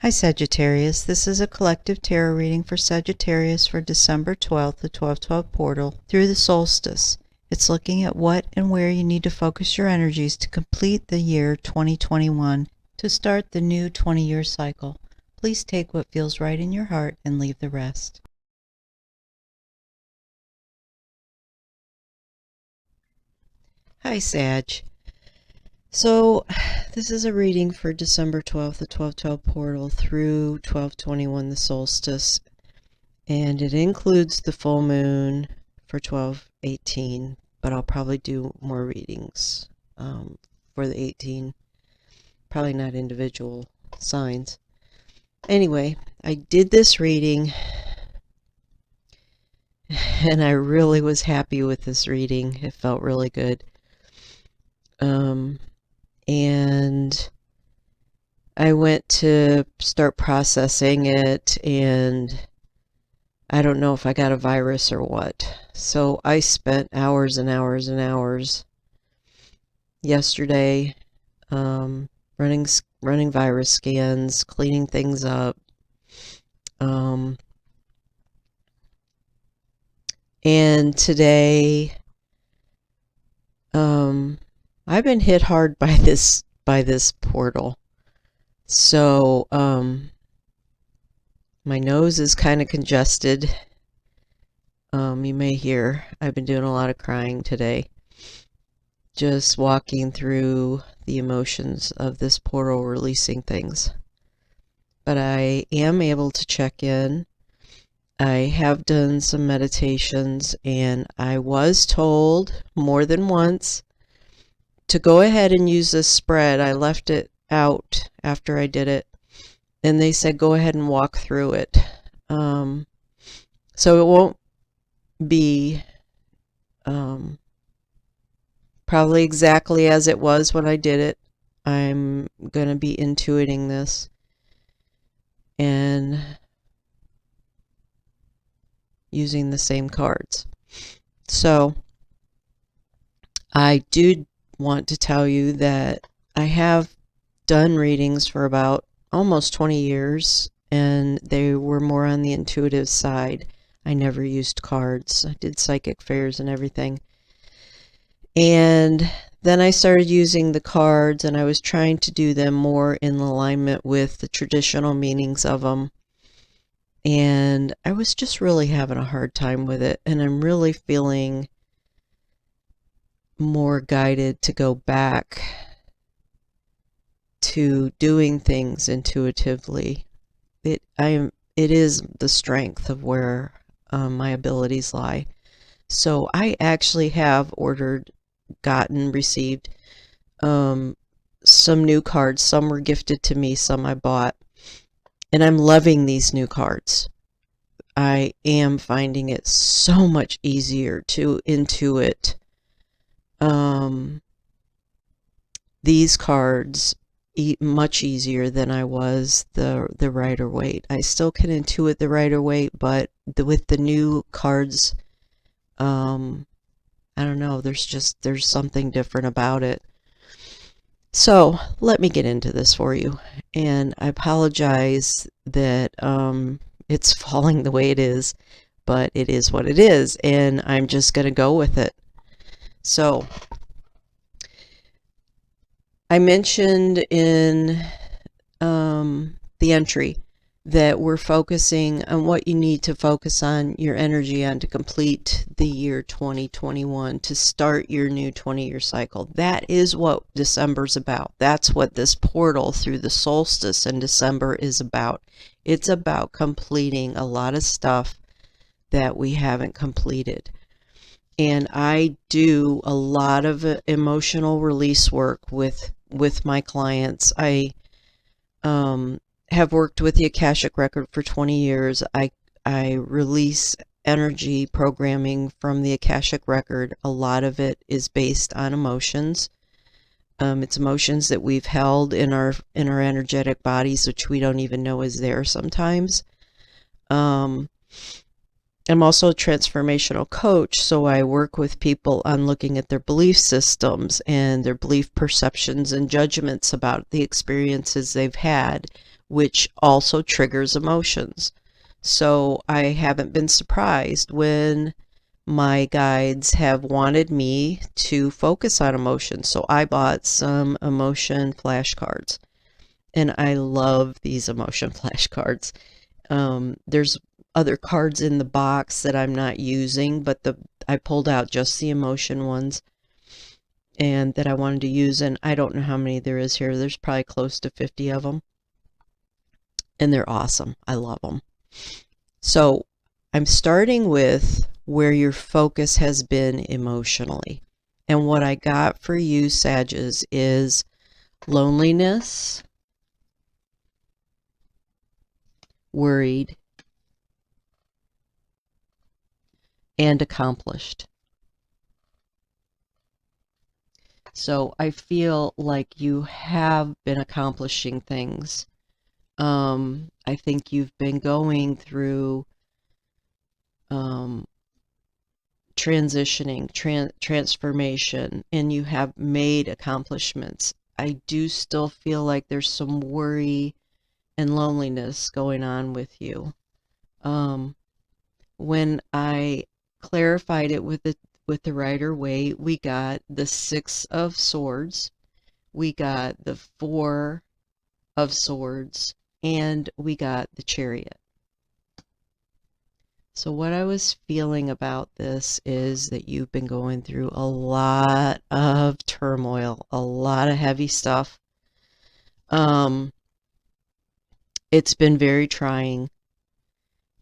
Hi Sagittarius, this is a collective tarot reading for Sagittarius for December 12th, the 12/12 portal through the solstice. It's looking at what and where you need to focus your energies to complete the year 2021 to start the new 20-year cycle. Please take what feels right in your heart and leave the rest. Hi Sag. So this is a reading for December 12th, the 12/12 portal through 12/21, the solstice. And it includes the full moon for 12/18, but I'll probably do more readings for the 18. Probably not individual signs. Anyway, I did this reading, and I really was happy with this reading. It felt really good. And I went to start processing it, and I don't know if I got a virus or what. So I spent hours and hours and hours yesterday running virus scans, cleaning things up. And today I've been hit hard by this portal. So my nose is kind of congested. You may hear I've been doing a lot of crying today. Just walking through the emotions of this portal, releasing things. But I am able to check in. I have done some meditations, and I was told more than once to go ahead and use this spread. I left it out after I did it, and they said go ahead and walk through it. So it won't be probably exactly as it was when I did it. I'm going to be intuiting this and using the same cards. So I do want to tell you that I have done readings for about almost 20 years, and they were more on the intuitive side. I never used cards. I did psychic fairs and everything. And then I started using the cards, and I was trying to do them more in alignment with the traditional meanings of them. And I was just really having a hard time with it, and I'm really feeling more guided to go back to doing things intuitively. It is the strength of where my abilities lie. So I actually have received some new cards. Some were gifted to me, some I bought. And I'm loving these new cards. I am finding it so much easier to intuit these cards much easier than I was the Rider-Waite. I still can intuit the Rider-Waite, but with the new cards, I don't know, there's something different about it. So let me get into this for you, and I apologize that it's falling the way it is, but it is what it is, and I'm just going to go with it. So I mentioned in the entry that we're focusing on what you need to focus on your energy on to complete the year 2021, to start your new 20-year cycle. That is what December's about. That's what this portal through the solstice in December is about. It's about completing a lot of stuff that we haven't completed. And I do a lot of emotional release work with my clients. I have worked with the Akashic record for 20 years. I release energy programming from the Akashic record. A lot of it is based on emotions. It's emotions that we've held in our energetic bodies, which we don't even know is there sometimes. I'm also a transformational coach, so I work with people on looking at their belief systems and their belief perceptions and judgments about the experiences they've had, which also triggers emotions. So I haven't been surprised when my guides have wanted me to focus on emotions. So I bought some emotion flashcards, and I love these emotion flashcards. There's other cards in the box that I'm not using, but I pulled out just the emotion ones and that I wanted to use, and I don't know how many there is here. There's probably close to 50 of them, and they're awesome. I love them. So I'm starting with where your focus has been emotionally. And what I got for you, Sages, is loneliness, worried, and accomplished. So I feel like you have been accomplishing things. I think you've been going through transitioning, transformation, and you have made accomplishments. I do still feel like there's some worry and loneliness going on with you. When I clarified it with the Rider-Waite, we got the 6 of Swords, we got the 4 of Swords, and we got the Chariot. So what I was feeling about this is that you've been going through a lot of turmoil, a lot of heavy stuff. It's been very trying,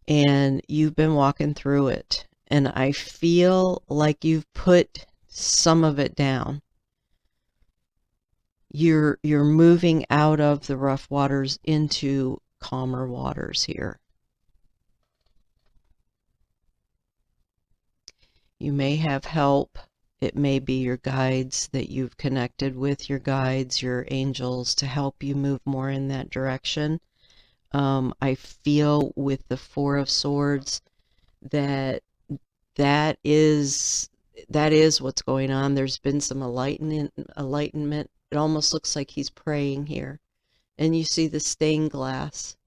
and you've been walking through it. And I feel like you've put some of it down. You're moving out of the rough waters into calmer waters here. You may have help. It may be your guides, that you've connected with your guides, your angels, to help you move more in that direction. I feel with the 4 of Swords that is what's going on. There's been some enlightenment. It almost looks like he's praying here. And you see the stained glass,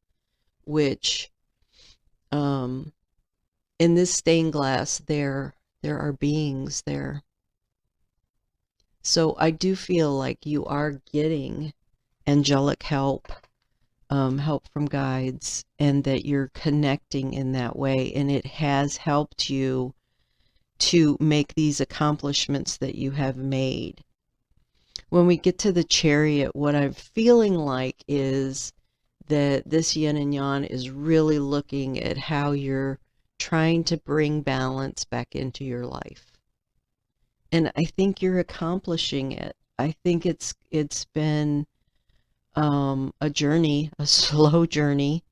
which in this stained glass there are beings there. So I do feel like you are getting angelic help, help from guides, and that you're connecting in that way, and it has helped you to make these accomplishments that you have made. When we get to the Chariot, what I'm feeling like is that this yin and yang is really looking at how you're trying to bring balance back into your life. And I think you're accomplishing it. I think it's been a journey, a slow journey,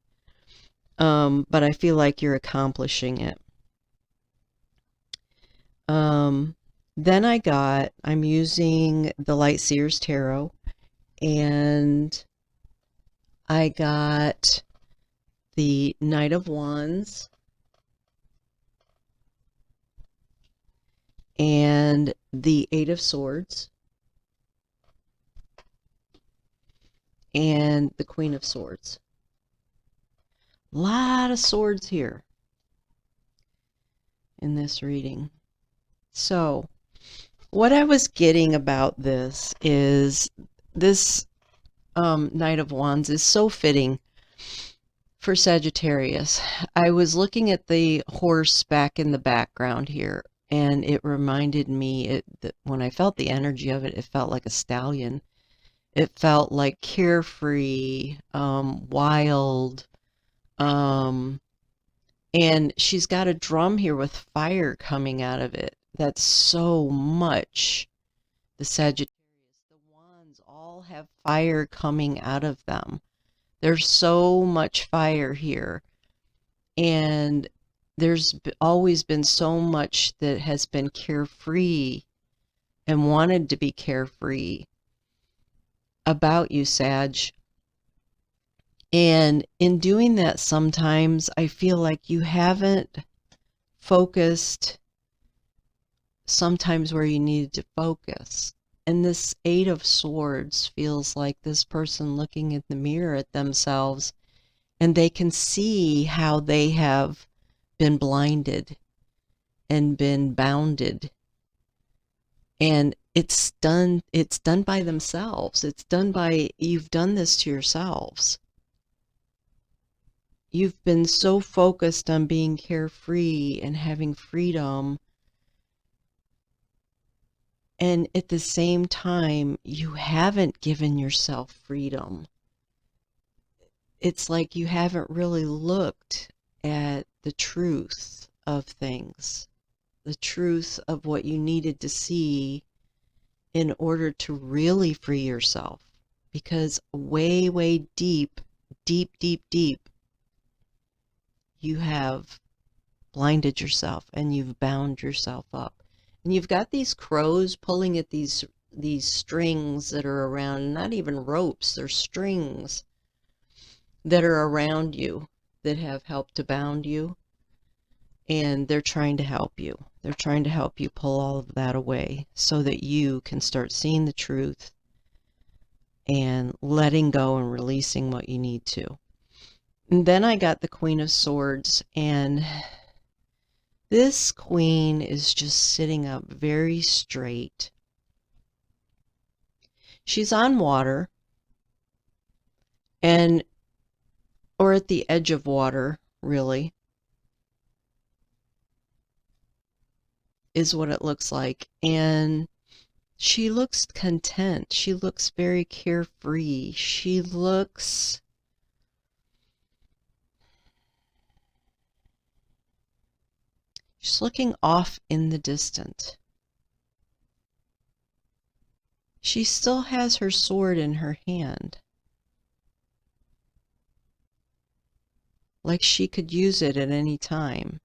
but I feel like you're accomplishing it. Then I'm using the Light Seers Tarot, and I got the Knight of Wands and the 8 of Swords and the Queen of Swords. A lot of swords here in this reading. So what I was getting about this is this Knight of Wands is so fitting for Sagittarius. I was looking at the horse back in the background here, and it reminded me that when I felt the energy of it, it felt like a stallion. It felt like carefree, wild, and she's got a drum here with fire coming out of it. That's so much the Sagittarius. The wands all have fire coming out of them. There's so much fire here. And there's always been so much that has been carefree and wanted to be carefree about you, Sag. And in doing that, sometimes I feel like you haven't focused sometimes where you needed to focus. And this Eight of Swords feels like this person looking in the mirror at themselves, and they can see how they have been blinded and been bounded. And it's done by themselves. You've done this to yourselves. You've been so focused on being carefree and having freedom, and at the same time, you haven't given yourself freedom. It's like you haven't really looked at the truth of things, the truth of what you needed to see in order to really free yourself. Because way, way deep, deep, deep, deep, you have blinded yourself and you've bound yourself up. And you've got these crows pulling at these strings that are around, not even ropes, they're strings that are around you that have helped to bound you. And they're trying to help you. They're trying to help you pull all of that away so that you can start seeing the truth and letting go and releasing what you need to. And then I got the Queen of Swords, and this queen is just sitting up very straight. She's on water, or at the edge of water, really, is what it looks like. And she looks content. She looks very carefree. She's looking off in the distance. She still has her sword in her hand, like she could use it at any time.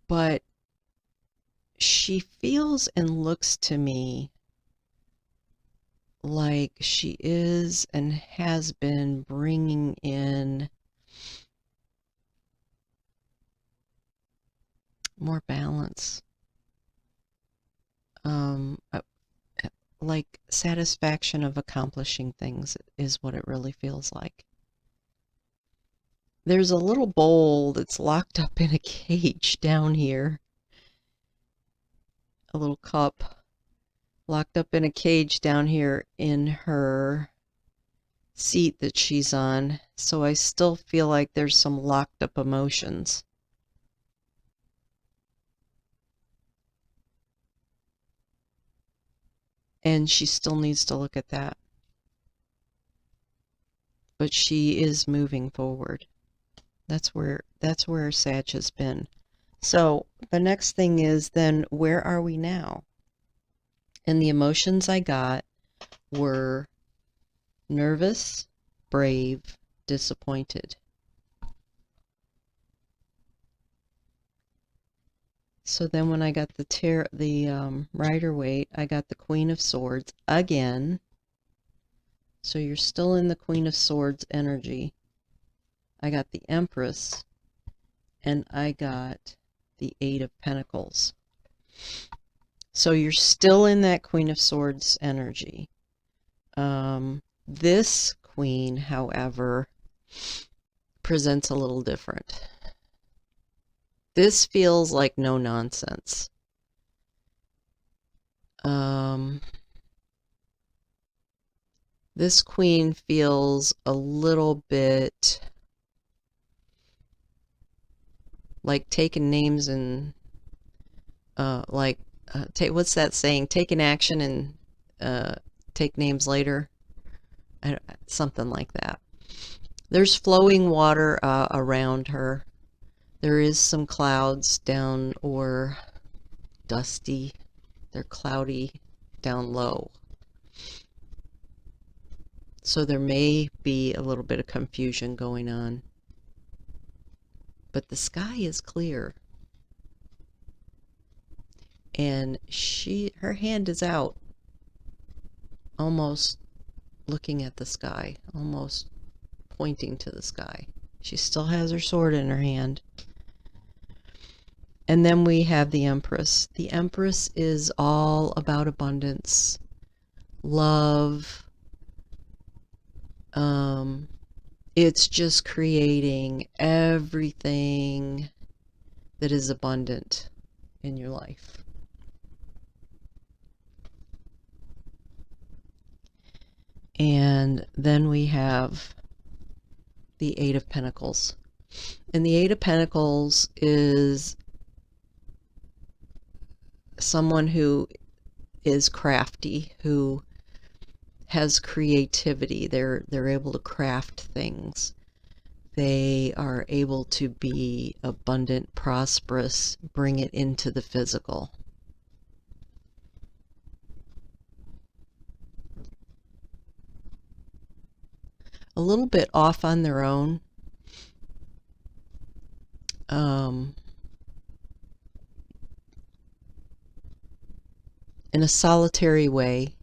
But she feels and looks to me like she is and has been bringing in more balance, like satisfaction of accomplishing things is what it really feels like. There's a little bowl that's locked up in a cage down here, a little cup locked up in a cage down here in her seat that she's on. So I still feel like there's some locked up emotions. And she still needs to look at that. But she is moving forward. That's where Sag has been. So the next thing is then, where are we now? And the emotions I got were nervous, brave, disappointed. So then when I got the Rider-Waite, I got the Queen of Swords again. So you're still in the Queen of Swords energy. I got the Empress, and I got the Eight of Pentacles. So you're still in that Queen of Swords energy. This queen, however, presents a little different. This feels like no nonsense. This queen feels a little bit like taking names and what's that saying? Taking action and take names later. Something like that. There's flowing water around her. There is some clouds down, or dusty. They're cloudy down low. So there may be a little bit of confusion going on. But the sky is clear. And her hand is out, almost looking at the sky, almost pointing to the sky. She still has her sword in her hand. And then we have the Empress. The Empress is all about abundance, love. It's just creating everything that is abundant in your life. And then we have the Eight of Pentacles. And the Eight of Pentacles is someone who is crafty, who has creativity. They're able to craft things. They are able to be abundant, prosperous, bring it into the physical. A little bit off on their own. In a solitary way,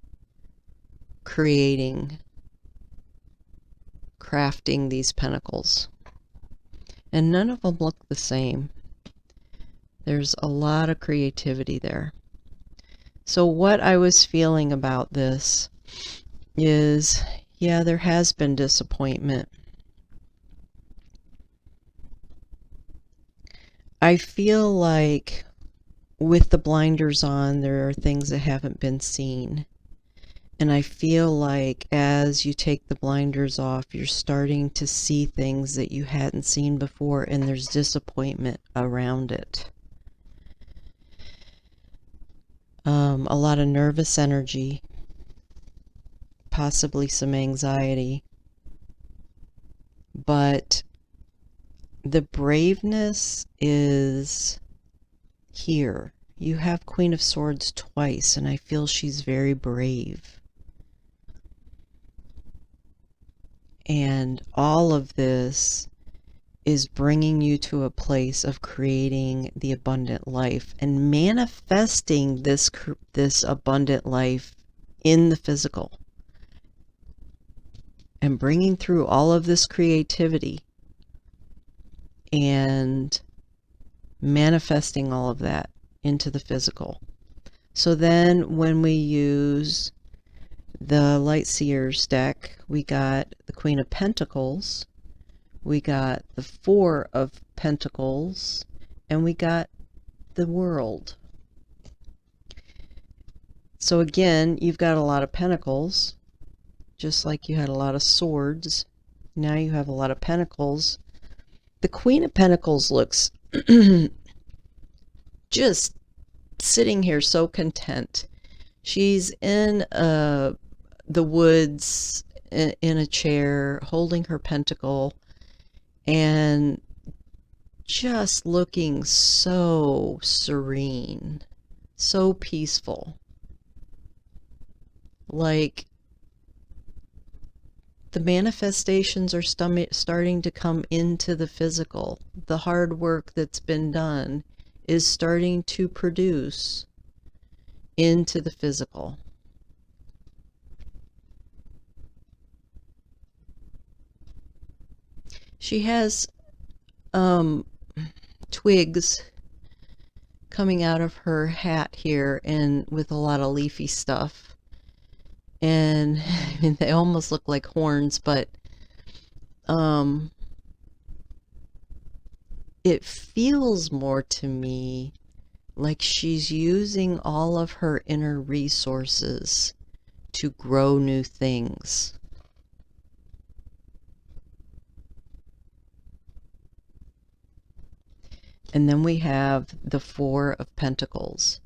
crafting these pentacles. And none of them look the same. There's a lot of creativity there. So what I was feeling about this is, yeah, there has been disappointment. I feel like with the blinders on, there are things that haven't been seen. And I feel like as you take the blinders off, you're starting to see things that you hadn't seen before, and there's disappointment around it. A lot of nervous energy, possibly some anxiety, but the braveness is here. You have Queen of Swords twice, and I feel she's very brave. And all of this is bringing you to a place of creating the abundant life and manifesting this abundant life in the physical, and bringing through all of this creativity and manifesting all of that into the physical. So then when we use the Light Seers deck, we got the Queen of Pentacles, we got the Four of Pentacles, and we got the World. So again, you've got a lot of pentacles, just like you had a lot of swords. Now you have a lot of pentacles. The Queen of Pentacles looks just sitting here so content. She's in the woods in a chair, holding her pentacle, and just looking so serene, so peaceful. Like the manifestations are starting to come into the physical. The hard work that's been done is starting to produce into the physical. She has twigs coming out of her hat here, and with a lot of leafy stuff. And I mean, they almost look like horns, but it feels more to me like she's using all of her inner resources to grow new things. And then we have the Four of Pentacles.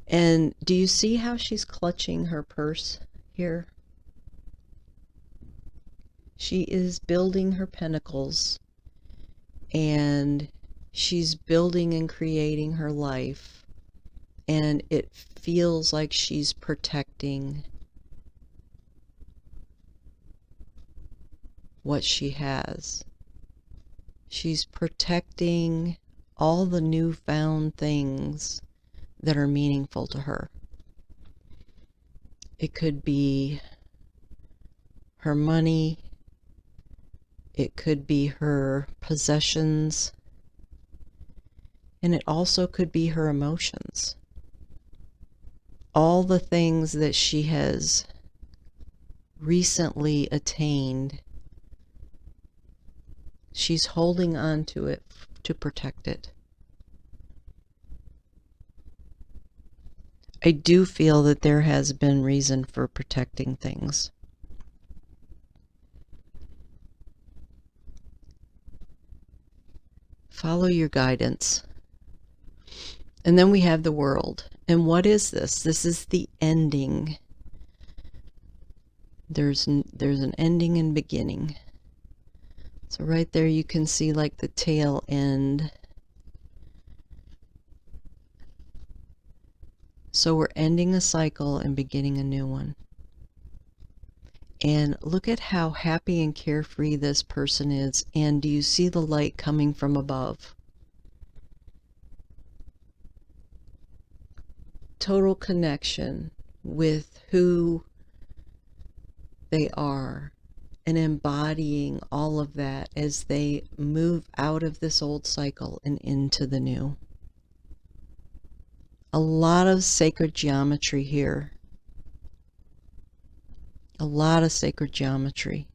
And do you see how she's clutching her purse here? She is building her pentacles, and she's building and creating her life. And it feels like she's protecting what she has. She's protecting all the newfound things that are meaningful to her. It could be her money, it could be her possessions, And it also could be her emotions. All the things that she has recently attained, she's holding on to it to protect it. I do feel that there has been reason for protecting things. Follow your guidance. And then we have the World. And what is this? This is the ending. There's an ending and beginning. So right there you can see like the tail end. So we're ending a cycle and beginning a new one. And look at how happy and carefree this person is. And do you see the light coming from above? Total connection with who they are and embodying all of that as they move out of this old cycle and into the new. A lot of sacred geometry here. A lot of sacred geometry.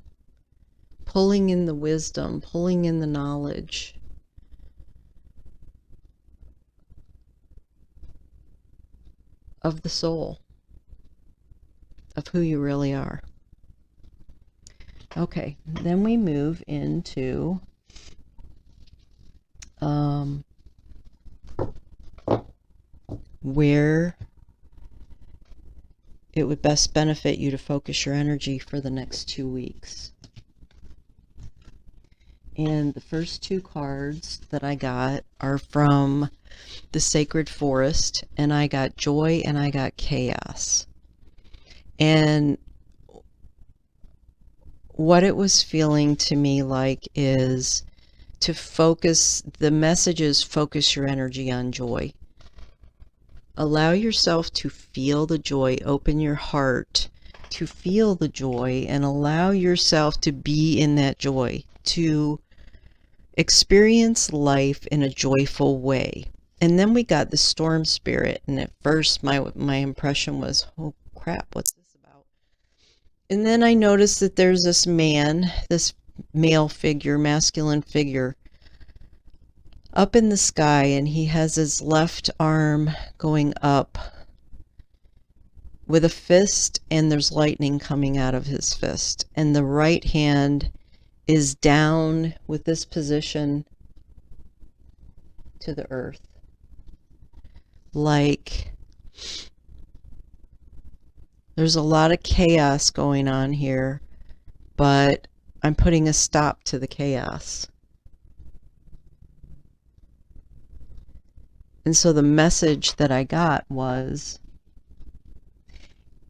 Pulling in the wisdom, pulling in the knowledge. Of the soul. Of who you really are. Okay, then we move into where it would best benefit you to focus your energy for the next 2 weeks. And the first 2 cards that I got are from the Sacred Forest, and I got Joy and I got Chaos. And what it was feeling to me like is to focus, the messages focus your energy on joy. Allow yourself to feel the joy, open your heart to feel the joy, and allow yourself to be in that joy, to experience life in a joyful way. And then we got the Storm Spirit, and at first my impression was, oh crap, what's this about? And then I noticed that there's this man, this male figure, masculine figure, up in the sky, and he has his left arm going up with a fist, and there's lightning coming out of his fist, and the right hand is down with this position to the earth, like there's a lot of chaos going on here, but I'm putting a stop to the chaos. And so the message that I got was,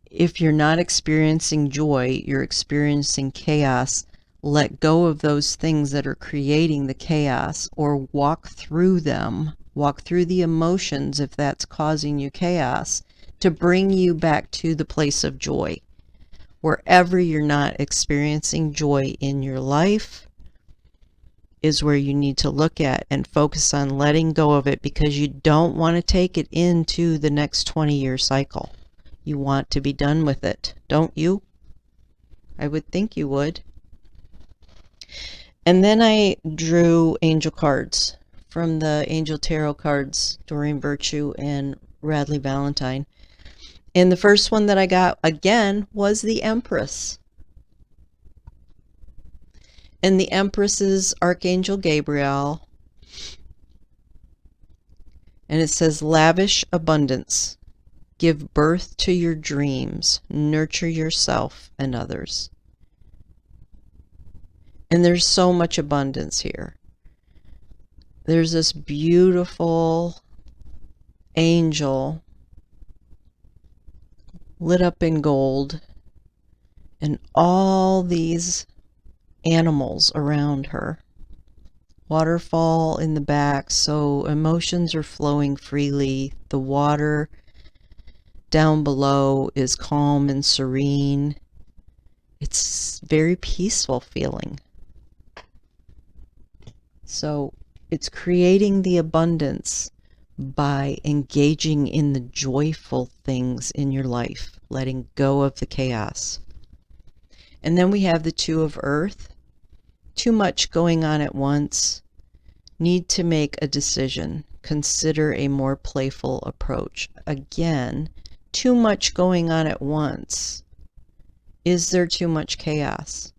if you're not experiencing joy, you're experiencing chaos. Let go of those things that are creating the chaos, or walk through them, walk through the emotions if that's causing you chaos, to bring you back to the place of joy. Wherever you're not experiencing joy in your life is where you need to look at and focus on letting go of it, because you don't want to take it into the next 20-year cycle. You want to be done with it, don't you? I would think you would. And then I drew angel cards from the Angel Tarot cards, Doreen Virtue and Radley Valentine. And the first one that I got, again, was the Empress. And the Empress is Archangel Gabriel. And it says, lavish abundance. Give birth to your dreams. Nurture yourself and others. And there's so much abundance here. There's this beautiful angel lit up in gold, and all these animals around her. Waterfall in the back, so emotions are flowing freely. The water down below is calm and serene. It's very peaceful feeling. So It's creating the abundance by engaging in the joyful things in your life, letting go of the chaos. And then we have the Two of Earth. Too much going on at once. Need to make a decision. Consider a more playful approach. Again, too much going on at once. Is there too much chaos?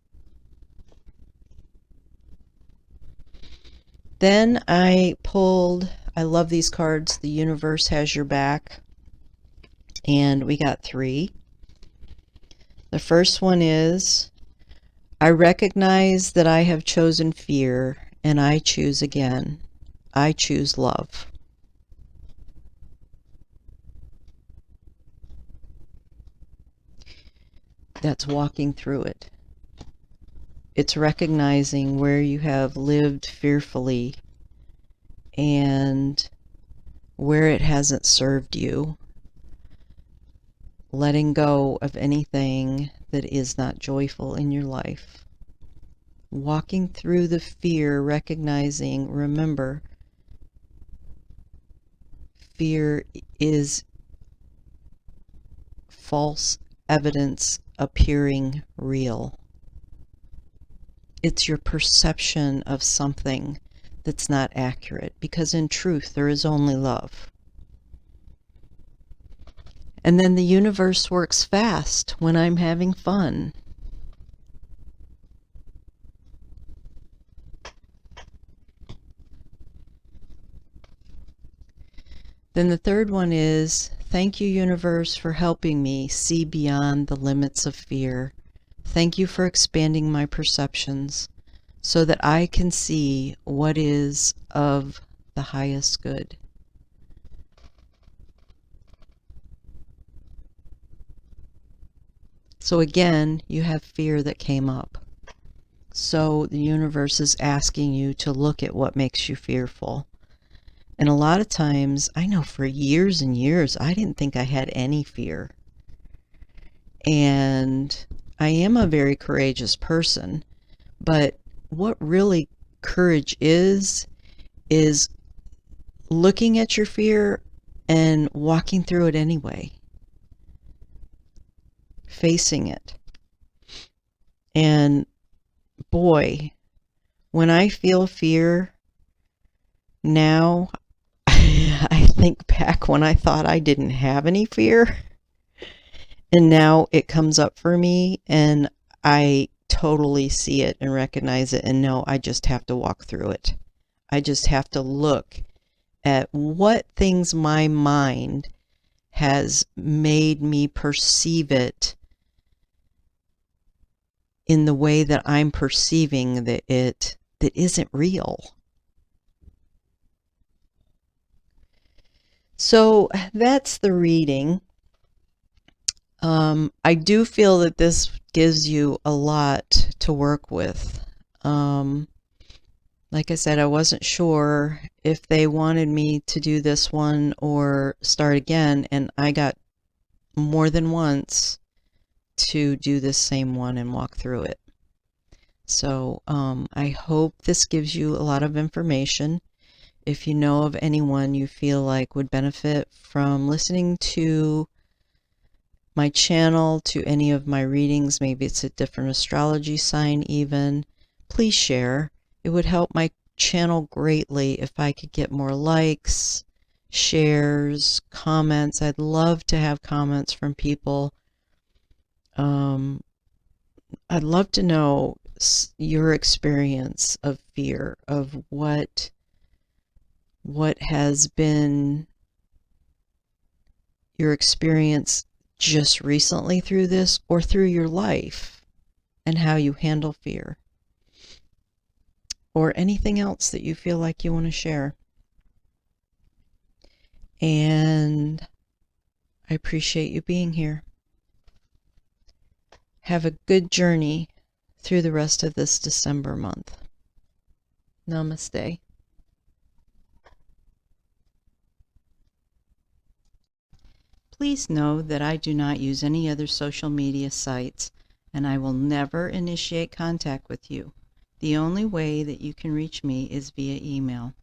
Then I pulled, I love these cards, The Universe Has Your Back. And we got 3. The first one is, I recognize that I have chosen fear, and I choose again. I choose love. That's walking through it. It's recognizing where you have lived fearfully and where it hasn't served you. Letting go of anything that is not joyful in your life. Walking through the fear, recognizing, remember, fear is false evidence appearing real. It's your perception of something that's not accurate, because in truth there is only love. And then the universe works fast when I'm having fun. Then the third one is, thank you, universe, for helping me see beyond the limits of fear. Thank you for expanding my perceptions so that I can see what is of the highest good. So again, you have fear that came up. So the universe is asking you to look at what makes you fearful. And a lot of times, I know for years and years, I didn't think I had any fear. And I am a very courageous person, but what really courage is looking at your fear and walking through it anyway. Facing it. And boy, when I feel fear now, I think back when I thought I didn't have any fear, and now it comes up for me and I totally see it and recognize it and know I just have to walk through it. I just have to look at what things my mind has made me perceive it in the way that I'm perceiving that isn't real. So that's the reading. I do feel that this gives you a lot to work with. Like I said, I wasn't sure if they wanted me to do this one or start again, and I got more than once to do this same one and walk through it. So I hope this gives you a lot of information. If you know of anyone you feel like would benefit from listening to my channel, to any of my readings, maybe it's a different astrology sign even, please share. It would help my channel greatly if I could get more likes, shares, comments. I'd love to have comments from people. I'd love to know your experience of fear, of what has been your experience just recently through this or through your life, and how you handle fear, or anything else that you feel like you want to share. And I appreciate you being here. Have a good journey through the rest of this December month. Namaste. Please know that I do not use any other social media sites, and I will never initiate contact with you. The only way that you can reach me is via email.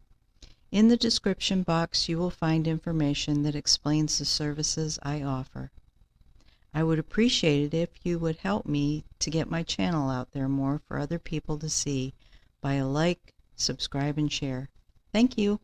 In the description box, you will find information that explains the services I offer. I would appreciate it if you would help me to get my channel out there more for other people to see by a like, subscribe, and share. Thank you.